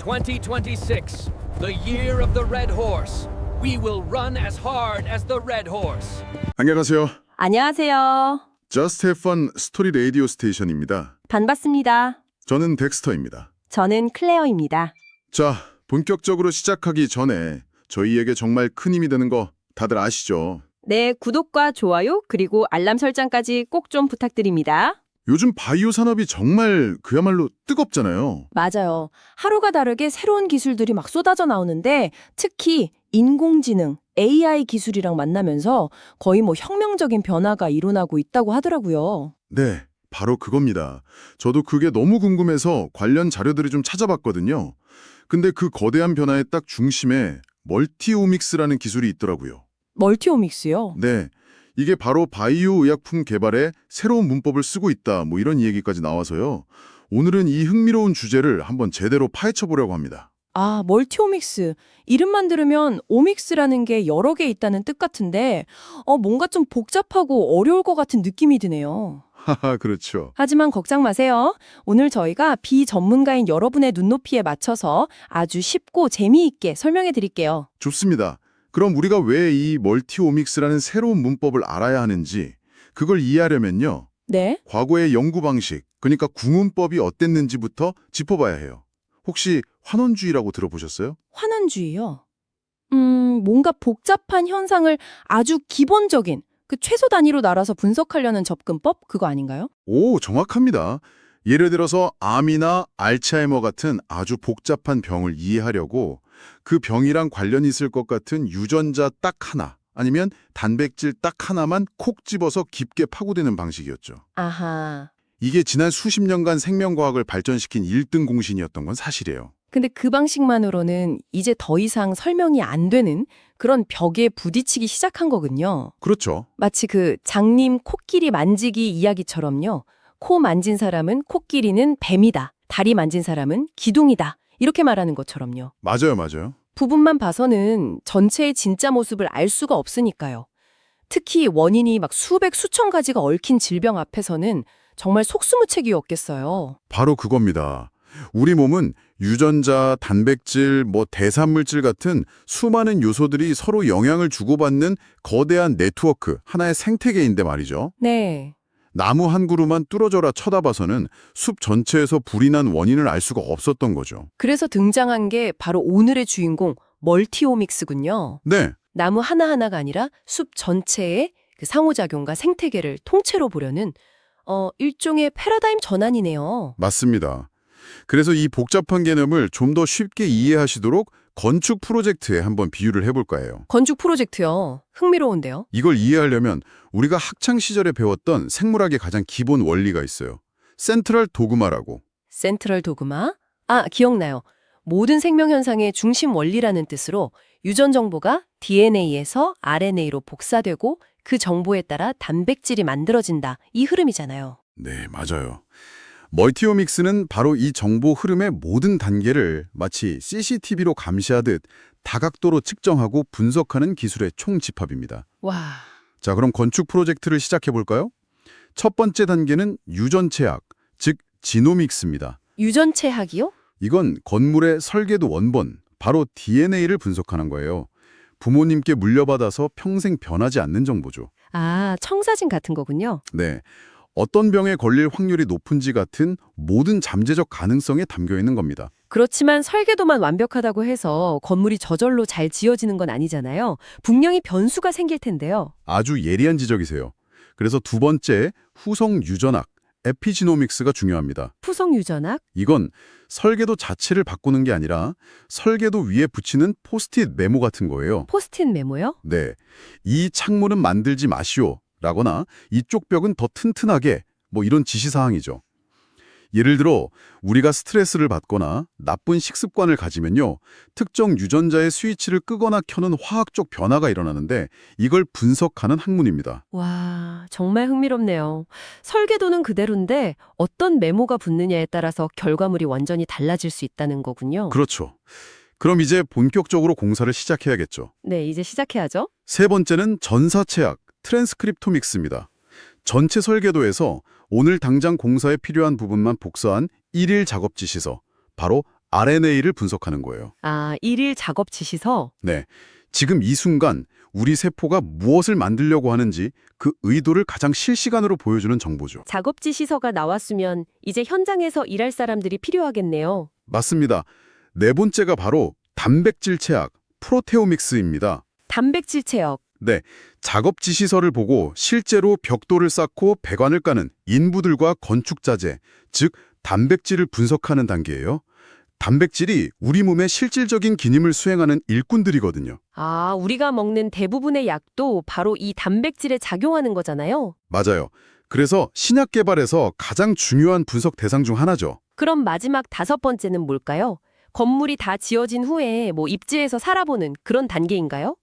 2026, the year of the red horse. We will run as hard as the red horse. 안녕하세요. 안녕하세요. Just Have Fun 스토리 라디오 스테이션입니다. 반갑습니다. 저는 덱스터입니다. 저는 클레어입니다. 자, 본격적으로 시작하기 전에 저희에게 정말 큰 힘이 되는 거 다들 아시죠? 네, 구독과 좋아요 그리고 알람 설정까지 꼭 좀 부탁드립니다. 요즘 바이오 산업이 정말 그야말로 뜨겁잖아요. 맞아요. 하루가 다르게 새로운 기술들이 막 쏟아져 나오는데 특히 인공지능, AI 기술이랑 만나면서 거의 뭐 혁명적인 변화가 일어나고 있다고 하더라고요. 네, 바로 그겁니다. 저도 그게 너무 궁금해서 관련 자료들을 좀 찾아봤거든요. 근데 그 거대한 변화의 딱 중심에 멀티오믹스라는 기술이 있더라고요. 멀티오믹스요? 네, 이게 바로 바이오 의약품 개발에 새로운 문법을 쓰고 있다, 뭐 이런 얘기까지 나와서요. 오늘은 이 흥미로운 주제를 한번 제대로 파헤쳐 보려고 합니다. 아, 멀티오믹스. 이름만 들으면 오믹스라는 게 여러 개 있다는 뜻 같은데 뭔가 좀 복잡하고 어려울 것 같은 느낌이 드네요. 하하, 그렇죠. 하지만 걱정 마세요. 오늘 저희가 비전문가인 여러분의 눈높이에 맞춰서 아주 쉽고 재미있게 설명해 드릴게요. 좋습니다. 그럼 우리가 왜 이 멀티오믹스라는 새로운 문법을 알아야 하는지, 그걸 이해하려면요. 네? 과거의 연구 방식, 그러니까 구문법이 어땠는지부터 짚어봐야 해요. 혹시 환원주의라고 들어보셨어요? 환원주의요. 뭔가 복잡한 현상을 아주 기본적인 그 최소 단위로 나눠서 분석하려는 접근법 그거 아닌가요? 오, 정확합니다. 예를 들어서 암이나 알츠하이머 같은 아주 복잡한 병을 이해하려고 그 병이랑 관련이 있을 것 같은 유전자 딱 하나, 아니면 단백질 딱 하나만 콕 집어서 깊게 파고드는 방식이었죠. 아하. 이게 지난 수십 년간 생명과학을 발전시킨 1등 공신이었던 건 사실이에요. 근데 그 방식만으로는 이제 더 이상 설명이 안 되는 그런 벽에 부딪히기 시작한 거군요. 그렇죠. 마치 그 장님 코끼리 만지기 이야기처럼요. 코 만진 사람은 코끼리는 뱀이다. 다리 만진 사람은 기둥이다. 이렇게 말하는 것처럼요. 맞아요. 부분만 봐서는 전체의 진짜 모습을 알 수가 없으니까요. 특히 원인이 막 수백, 수천 가지가 얽힌 질병 앞에서는 정말 속수무책이었겠어요. 바로 그겁니다. 우리 몸은 유전자, 단백질, 대사물질 같은 수많은 요소들이 서로 영향을 주고받는 거대한 네트워크, 하나의 생태계인데 말이죠. 네. 나무 한 그루만 뚫어져라 쳐다봐서는 숲 전체에서 불이 난 원인을 알 수가 없었던 거죠. 그래서 등장한 게 바로 오늘의 주인공 멀티오믹스군요. 네, 나무 하나하나가 아니라 숲 전체의 그 상호작용과 생태계를 통째로 보려는 일종의 패러다임 전환이네요. 맞습니다. 그래서 이 복잡한 개념을 좀 더 쉽게 이해하시도록 건축 프로젝트에 한번 비유를 해볼 거예요. 건축 프로젝트요. 흥미로운데요. 이걸 이해하려면 우리가 학창 시절에 배웠던 생물학의 가장 기본 원리가 있어요. 센트럴 도그마라고. 센트럴 도그마? 아, 기억나요. 모든 생명 현상의 중심 원리라는 뜻으로 유전 정보가 DNA에서 RNA로 복사되고 그 정보에 따라 단백질이 만들어진다. 이 흐름이잖아요. 네, 맞아요. 멀티오믹스는 바로 이 정보 흐름의 모든 단계를 마치 CCTV로 감시하듯 다각도로 측정하고 분석하는 기술의 총집합입니다. 와, 자, 그럼 건축 프로젝트를 시작해 볼까요? 첫 번째 단계는 유전체학, 즉 지노믹스입니다. 유전체학이요? 이건 건물의 설계도 원본, 바로 DNA를 분석하는 거예요. 부모님께 물려받아서 평생 변하지 않는 정보죠. 아, 청사진 같은 거군요. 네. 어떤 병에 걸릴 확률이 높은지 같은 모든 잠재적 가능성에 담겨 있는 겁니다. 그렇지만 설계도만 완벽하다고 해서 건물이 저절로 잘 지어지는 건 아니잖아요. 분명히 변수가 생길 텐데요. 아주 예리한 지적이세요. 그래서 두 번째, 후성 유전학, 에피지노믹스가 중요합니다. 후성 유전학? 이건 설계도 자체를 바꾸는 게 아니라 설계도 위에 붙이는 포스트잇 메모 같은 거예요. 포스트잇 메모요? 네. 이 창문은 만들지 마시오. 라거나 이쪽 벽은 더 튼튼하게, 이런 지시사항이죠. 예를 들어 우리가 스트레스를 받거나 나쁜 식습관을 가지면요. 특정 유전자의 스위치를 끄거나 켜는 화학적 변화가 일어나는데 이걸 분석하는 학문입니다. 와, 정말 흥미롭네요. 설계도는 그대로인데 어떤 메모가 붙느냐에 따라서 결과물이 완전히 달라질 수 있다는 거군요. 그렇죠. 그럼 이제 본격적으로 공사를 시작해야겠죠. 네, 이제 시작해야죠. 세 번째는 전사체학, 트랜스크립토믹스입니다. 전체 설계도에서 오늘 당장 공사에 필요한 부분만 복사한 일일 작업 지시서, 바로 RNA를 분석하는 거예요. 아, 일일 작업 지시서? 네. 지금 이 순간 우리 세포가 무엇을 만들려고 하는지 그 의도를 가장 실시간으로 보여주는 정보죠. 작업 지시서가 나왔으면 이제 현장에서 일할 사람들이 필요하겠네요. 맞습니다. 네 번째가 바로 단백질 체학, 프로테오믹스입니다. 단백질 체역. 네, 작업 지시서를 보고 실제로 벽돌을 쌓고 배관을 까는 인부들과 건축자재, 즉 단백질을 분석하는 단계예요. 단백질이 우리 몸의 실질적인 기능을 수행하는 일꾼들이거든요. 아, 우리가 먹는 대부분의 약도 바로 이 단백질에 작용하는 거잖아요. 맞아요. 그래서 신약 개발에서 가장 중요한 분석 대상 중 하나죠. 그럼 마지막 5번째는 뭘까요? 건물이 다 지어진 후에 입지에서 살아보는 그런 단계인가요?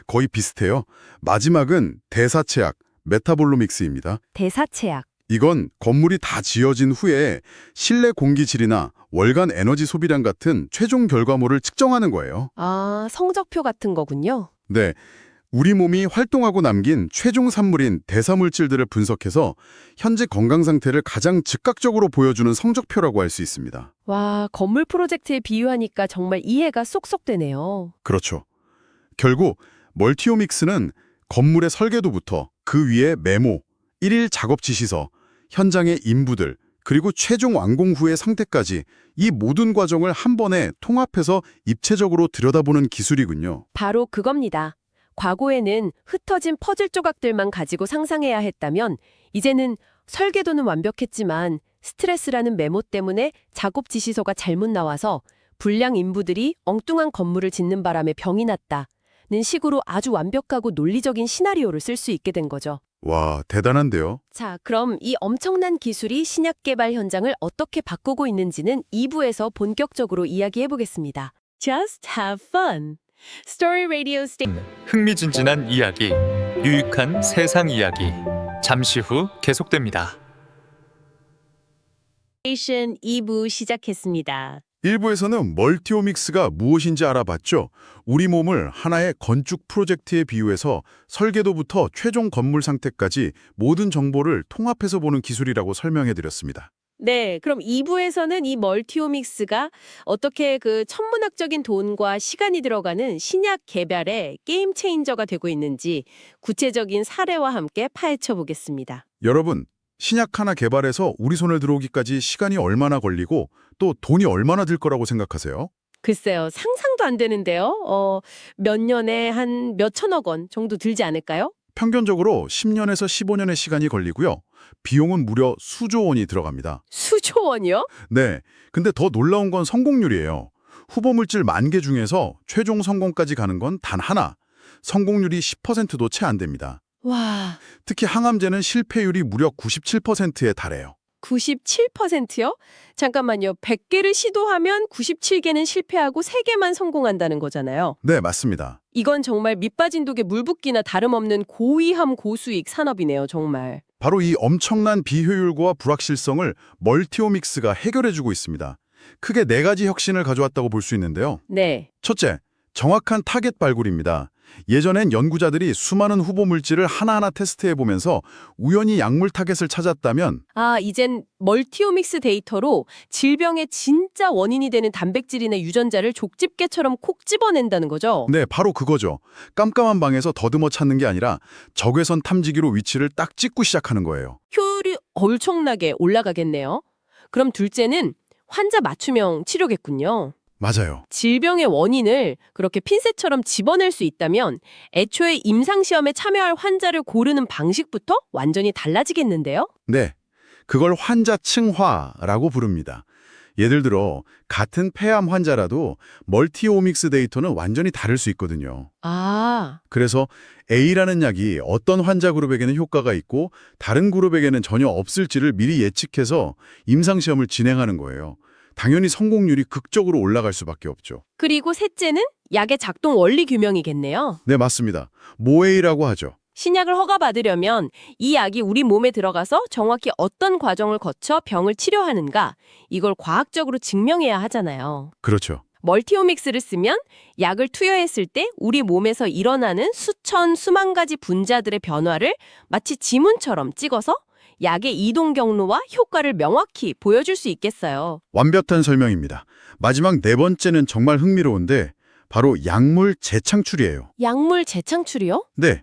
거의 비슷해요. 마지막은 대사체학, 메타볼로믹스입니다. 대사체약. 이건 건물이 다 지어진 후에 실내 공기질이나 월간 에너지 소비량 같은 최종 결과물을 측정하는 거예요. 아, 성적표 같은 거군요. 네, 우리 몸이 활동하고 남긴 최종 산물인 대사물질들을 분석해서 현재 건강 상태를 가장 즉각적으로 보여주는 성적표라고 할 수 있습니다. 와, 건물 프로젝트에 비유하니까 정말 이해가 쏙쏙 되네요. 그렇죠. 결국 멀티오믹스는 건물의 설계도부터 그 위에 메모, 일일 작업 지시서, 현장의 인부들, 그리고 최종 완공 후의 상태까지 이 모든 과정을 한 번에 통합해서 입체적으로 들여다보는 기술이군요. 바로 그겁니다. 과거에는 흩어진 퍼즐 조각들만 가지고 상상해야 했다면 이제는 설계도는 완벽했지만 스트레스라는 메모 때문에 작업 지시서가 잘못 나와서 불량 인부들이 엉뚱한 건물을 짓는 바람에 병이 났다는 식으로 아주 완벽하고 논리적인 시나리오를 쓸 수 있게 된 거죠. 와, 대단한데요? 자, 그럼 이 엄청난 기술이 신약 개발 현장을 어떻게 바꾸고 있는지는 2부에서 본격적으로 이야기해 보겠습니다. Just have fun. Story Radio 흥미진진한 이야기, 유익한 세상 이야기. 잠시 후 계속됩니다. Station 2부 시작했습니다. 1부에서는 멀티오믹스가 무엇인지 알아봤죠. 우리 몸을 하나의 건축 프로젝트에 비유해서 설계도부터 최종 건물 상태까지 모든 정보를 통합해서 보는 기술이라고 설명해드렸습니다. 네, 그럼 2부에서는 이 멀티오믹스가 어떻게 그 천문학적인 돈과 시간이 들어가는 신약 개발의 게임 체인저가 되고 있는지 구체적인 사례와 함께 파헤쳐 보겠습니다. 여러분, 신약 하나 개발해서 우리 손에 들어오기까지 시간이 얼마나 걸리고 또 돈이 얼마나 들 거라고 생각하세요? 글쎄요, 상상도 안 되는데요. 몇 년에 한 몇천억 원 정도 들지 않을까요? 평균적으로 10년에서 15년의 시간이 걸리고요. 비용은 무려 수조 원이 들어갑니다. 수조 원이요? 네, 근데 더 놀라운 건 성공률이에요. 후보 물질 10,000개 중에서 최종 성공까지 가는 건 단 하나. 성공률이 10%도 채 안 됩니다. 와, 특히 항암제는 실패율이 무려 97%에 달해요. 97%요? 잠깐만요. 100개를 시도하면 97개는 실패하고 3개만 성공한다는 거잖아요. 네, 맞습니다. 이건 정말 밑빠진 독에 물 붓기나 다름없는 고위험 고수익 산업이네요, 정말. 바로 이 엄청난 비효율과 불확실성을 멀티오믹스가 해결해주고 있습니다. 크게 4가지 혁신을 가져왔다고 볼 수 있는데요. 네. 첫째, 정확한 타겟 발굴입니다. 예전엔 연구자들이 수많은 후보 물질을 하나하나 테스트해보면서 우연히 약물 타겟을 찾았다면 아, 이젠 멀티오믹스 데이터로 질병의 진짜 원인이 되는 단백질이나 유전자를 족집게처럼 콕 집어낸다는 거죠? 네, 바로 그거죠. 깜깜한 방에서 더듬어 찾는 게 아니라 적외선 탐지기로 위치를 딱 찍고 시작하는 거예요. 효율이 엄청나게 올라가겠네요. 그럼 둘째는 환자 맞춤형 치료겠군요. 맞아요. 질병의 원인을 그렇게 핀셋처럼 집어낼 수 있다면 애초에 임상시험에 참여할 환자를 고르는 방식부터 완전히 달라지겠는데요? 네, 그걸 환자층화라고 부릅니다. 예를 들어 같은 폐암 환자라도 멀티오믹스 데이터는 완전히 다를 수 있거든요. 아, 그래서 A라는 약이 어떤 환자 그룹에게는 효과가 있고 다른 그룹에게는 전혀 없을지를 미리 예측해서 임상시험을 진행하는 거예요. 당연히 성공률이 극적으로 올라갈 수밖에 없죠. 그리고 셋째는 약의 작동 원리 규명이겠네요. 네, 맞습니다. 모에이라고 하죠. 신약을 허가받으려면 이 약이 우리 몸에 들어가서 정확히 어떤 과정을 거쳐 병을 치료하는가, 이걸 과학적으로 증명해야 하잖아요. 그렇죠. 멀티오믹스를 쓰면 약을 투여했을 때 우리 몸에서 일어나는 수천, 수만 가지 분자들의 변화를 마치 지문처럼 찍어서 약의 이동 경로와 효과를 명확히 보여줄 수 있겠어요. 완벽한 설명입니다. 마지막 네 번째는 정말 흥미로운데 바로 약물 재창출이에요. 약물 재창출이요? 네.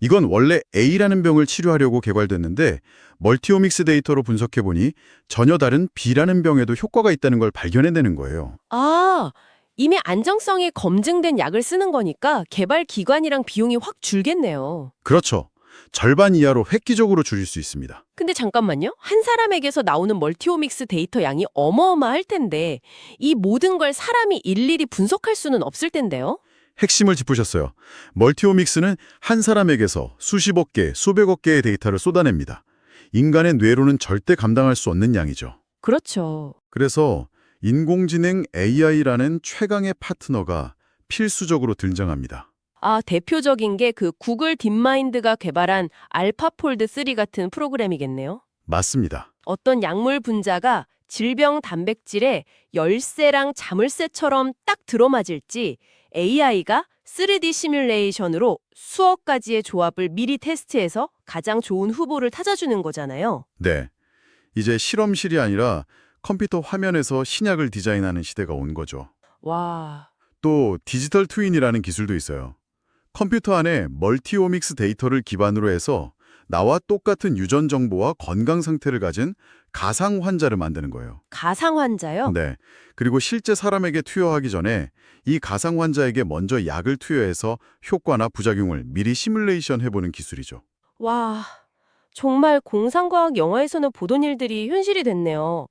이건 원래 A라는 병을 치료하려고 개발됐는데 멀티오믹스 데이터로 분석해보니 전혀 다른 B라는 병에도 효과가 있다는 걸 발견해내는 거예요. 아, 이미 안정성이 검증된 약을 쓰는 거니까 개발 기간이랑 비용이 확 줄겠네요. 그렇죠. 절반 이하로 획기적으로 줄일 수 있습니다. 근데 잠깐만요. 한 사람에게서 나오는 멀티오믹스 데이터 양이 어마어마할 텐데 이 모든 걸 사람이 일일이 분석할 수는 없을 텐데요. 핵심을 짚으셨어요. 멀티오믹스는 한 사람에게서 수십억 개, 수백억 개의 데이터를 쏟아냅니다. 인간의 뇌로는 절대 감당할 수 없는 양이죠. 그렇죠. 그래서 인공지능 AI라는 최강의 파트너가 필수적으로 등장합니다. 아, 대표적인 게 그 구글 딥마인드가 개발한 알파폴드 3 같은 프로그램이겠네요. 맞습니다. 어떤 약물 분자가 질병 단백질에 열쇠랑 자물쇠처럼 딱 들어맞을지 AI가 3D 시뮬레이션으로 수억 가지의 조합을 미리 테스트해서 가장 좋은 후보를 찾아주는 거잖아요. 네. 이제 실험실이 아니라 컴퓨터 화면에서 신약을 디자인하는 시대가 온 거죠. 와, 또 디지털 트윈이라는 기술도 있어요. 컴퓨터 안에 멀티오믹스 데이터를 기반으로 해서 나와 똑같은 유전 정보와 건강 상태를 가진 가상 환자를 만드는 거예요. 가상 환자요? 네. 그리고 실제 사람에게 투여하기 전에 이 가상 환자에게 먼저 약을 투여해서 효과나 부작용을 미리 시뮬레이션 해보는 기술이죠. 와, 정말 공상과학 영화에서는 보던 일들이 현실이 됐네요.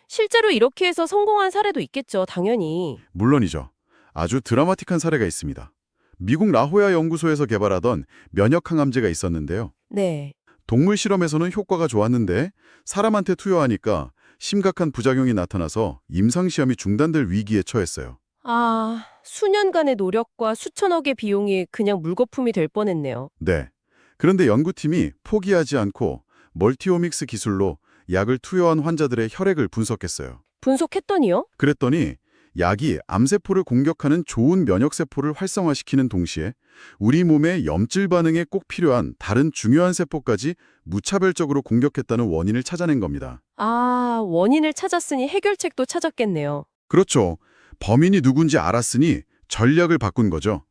실제로 이렇게 해서 성공한 사례도 있겠죠, 당연히. 물론이죠. 아주 드라마틱한 사례가 있습니다. 미국 라호야 연구소에서 개발하던 면역 항암제가 있었는데요. 네. 동물 실험에서는 효과가 좋았는데 사람한테 투여하니까 심각한 부작용이 나타나서 임상시험이 중단될 위기에 처했어요. 아, 수년간의 노력과 수천억의 비용이 그냥 물거품이 될 뻔했네요. 네. 그런데 연구팀이 포기하지 않고 멀티오믹스 기술로 약을 투여한 환자들의 혈액을 분석했어요. 분석했더니요? 그랬더니 약이 암세포를 공격하는 좋은 면역세포를 활성화시키는 동시에 우리 몸의 염질 반응에 꼭 필요한 다른 중요한 세포까지 무차별적으로 공격했다는 원인을 찾아낸 겁니다. 아, 원인을 찾았으니 해결책도 찾았겠네요. 그렇죠. 범인이 누군지 알았으니 전략을 바꾼 거죠.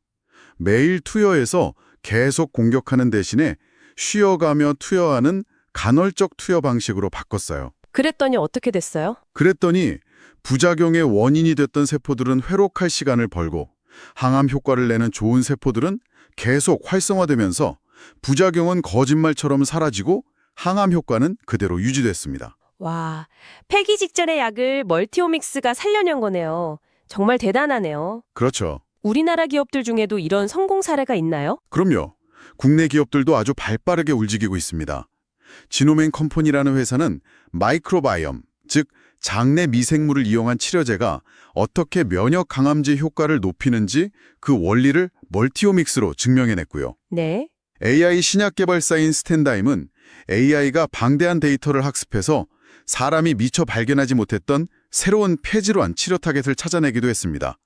매일 투여해서 계속 공격하는 대신에 쉬어가며 투여하는 간헐적 투여 방식으로 바꿨어요. 그랬더니 어떻게 됐어요? 그랬더니 부작용의 원인이 됐던 세포들은 회록할 시간을 벌고 항암 효과를 내는 좋은 세포들은 계속 활성화되면서 부작용은 거짓말처럼 사라지고 항암 효과는 그대로 유지됐습니다. 와, 폐기 직전의 약을 멀티오믹스가 살려낸 거네요. 정말 대단하네요. 그렇죠. 우리나라 기업들 중에도 이런 성공 사례가 있나요? 그럼요. 국내 기업들도 아주 발빠르게 움직이고 있습니다. 지노멘 컴퍼니라는 회사는 마이크로바이옴, 즉 장내 미생물을 이용한 치료제가 어떻게 면역 강암제 효과를 높이는지 그 원리를 멀티오믹스로 증명해냈고요. 네. AI 신약 개발사인 스탠다임은 AI가 방대한 데이터를 학습해서 사람이 미처 발견하지 못했던 새로운 폐질환 치료 타겟을 찾아내기도 했습니다.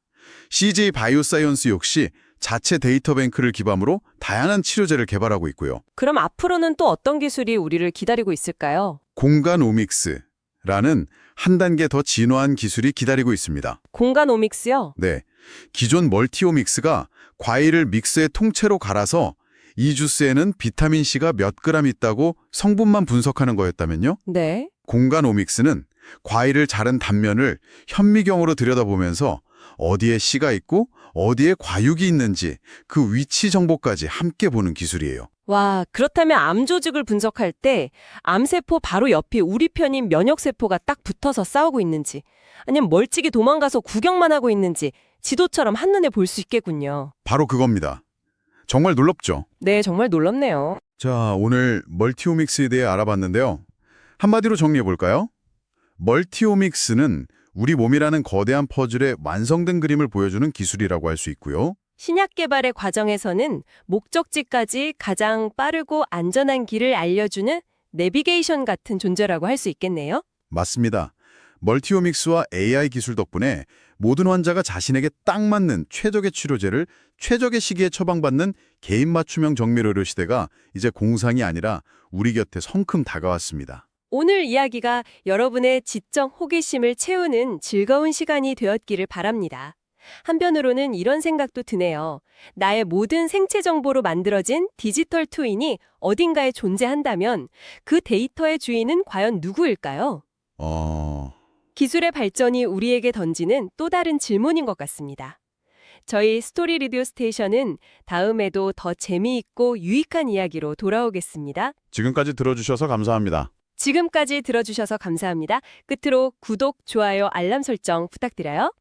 CJ 바이오사이언스 역시 자체 데이터 뱅크를 기반으로 다양한 치료제를 개발하고 있고요. 그럼 앞으로는 또 어떤 기술이 우리를 기다리고 있을까요? 공간 오믹스라는 한 단계 더 진화한 기술이 기다리고 있습니다. 공간 오믹스요? 네, 기존 멀티오믹스가 과일을 믹스에 통째로 갈아서 이 주스에는 비타민C가 몇 그램 있다고 성분만 분석하는 거였다면요. 네. 공간 오믹스는 과일을 자른 단면을 현미경으로 들여다보면서 어디에 C가 있고 어디에 과육이 있는지 그 위치 정보까지 함께 보는 기술이에요. 와, 그렇다면 암 조직을 분석할 때 암세포 바로 옆에 우리 편인 면역세포가 딱 붙어서 싸우고 있는지 아니면 멀찍이 도망가서 구경만 하고 있는지 지도처럼 한눈에 볼 수 있겠군요. 바로 그겁니다. 정말 놀랍죠? 네, 정말 놀랍네요. 자, 오늘 멀티오믹스에 대해 알아봤는데요. 한마디로 정리해볼까요? 멀티오믹스는 우리 몸이라는 거대한 퍼즐의 완성된 그림을 보여주는 기술이라고 할 수 있고요. 신약 개발의 과정에서는 목적지까지 가장 빠르고 안전한 길을 알려주는 내비게이션 같은 존재라고 할 수 있겠네요. 맞습니다. 멀티오믹스와 AI 기술 덕분에 모든 환자가 자신에게 딱 맞는 최적의 치료제를 최적의 시기에 처방받는 개인 맞춤형 정밀의료 시대가 이제 공상이 아니라 우리 곁에 성큼 다가왔습니다. 오늘 이야기가 여러분의 지적 호기심을 채우는 즐거운 시간이 되었기를 바랍니다. 한편으로는 이런 생각도 드네요. 나의 모든 생체 정보로 만들어진 디지털 트윈이 어딘가에 존재한다면 그 데이터의 주인은 과연 누구일까요? 기술의 발전이 우리에게 던지는 또 다른 질문인 것 같습니다. 저희 스토리 리디오 스테이션은 다음에도 더 재미있고 유익한 이야기로 돌아오겠습니다. 지금까지 들어주셔서 감사합니다. 지금까지 들어주셔서 감사합니다. 끝으로 구독, 좋아요, 알람 설정 부탁드려요.